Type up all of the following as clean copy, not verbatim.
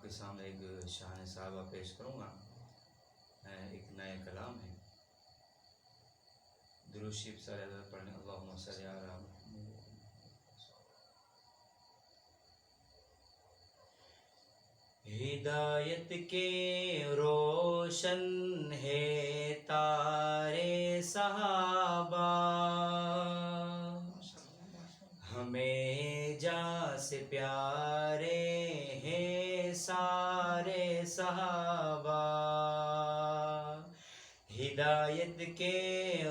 کے سامنے ایک شان صحابہ پیش کروں گا، ایک نئے کلام ہے۔ درود شریف سارے حضرت پڑھنے، اللہم صلی علی محمد۔ ہدایت کے روشن ہے تارے صحابہ، ہمیں جاں سے پیارے ہیں سارے صحابہ۔ ہدایت کے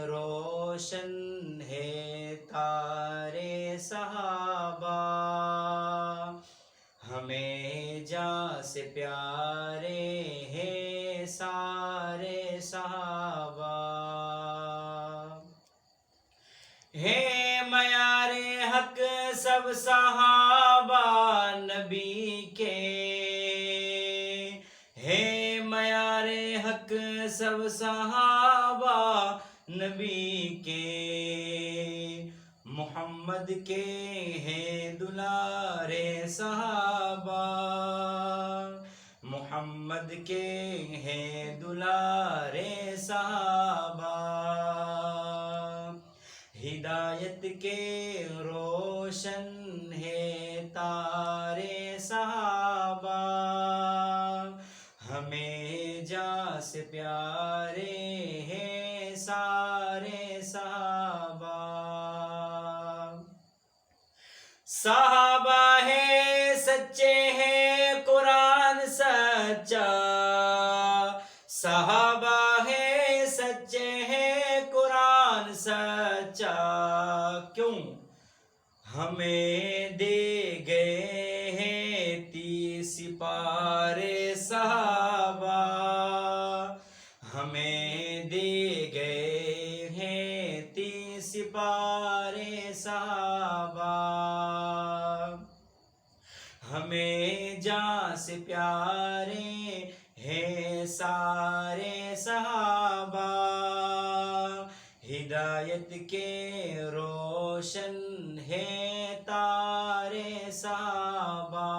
روشن ہے تارے صحابہ، ہمیں جاں سے پیارے ہیں سارے صحابہ۔ ہے معیار حق سب صحابہ نبی کے، ہے معیار حق سب صحابہ نبی کے، محمد کے ہیں دلارے صحابہ، محمد کے ہیں دلارے صحابہ۔ ہدایت کے روشن ہے تارے صحابہ، ہمیں جاں سے پیارے ہیں سارے صحابہ۔ صحابہ ہے سچے ہیں قرآن سچا، صحابہ ہے سچے ہیں قرآن سچا، کیوں ہمیں دے گئے ہیں 30 پارے صحابہ، ہمیں دے گئے ہیں 30 پارے صحابہ۔ ہمیں جاں سے پیارے ہیں سارے صحابہ، ہدایت کے روشن ہے تارے صحابہ۔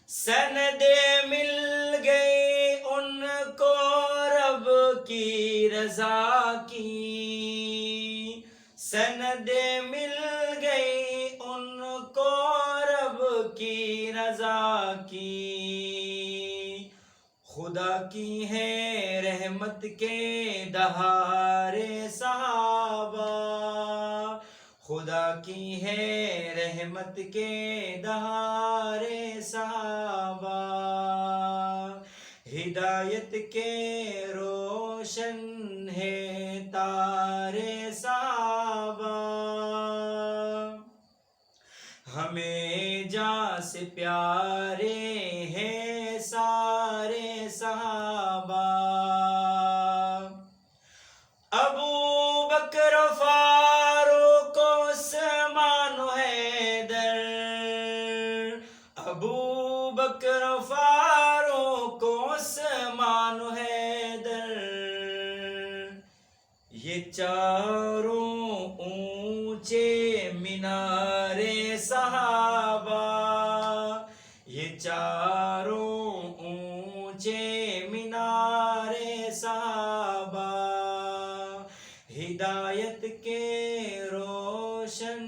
سندیں مل گئی ان کو رب کی رضا کی، سندیں مل گئی ان کو رب کی رضا کی، خدا کی ہے رحمت کے دہارے صحابہ، خدا کی ہے رحمت کے دہارے صحابہ۔ ہدایت کے روشن ہے تارے صحابہ، ہمیں جاں سے پیارے ہیں سارے صحابہ۔ ابو بکر فاروق عثمان و حیدر، ابو بکر فاروق عثمان و حیدر، یہ چاروں اونچے مینارے صحابہ، یہ چاروں اونچے مینارے صحابہ۔ ہدایت کے روشن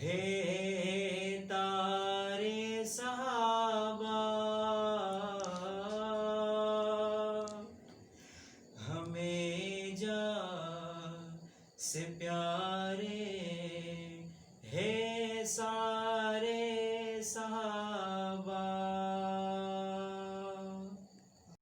ہے تارے صحابہ، ہمیں جاں سے پیارے ہے سارے صحابہ۔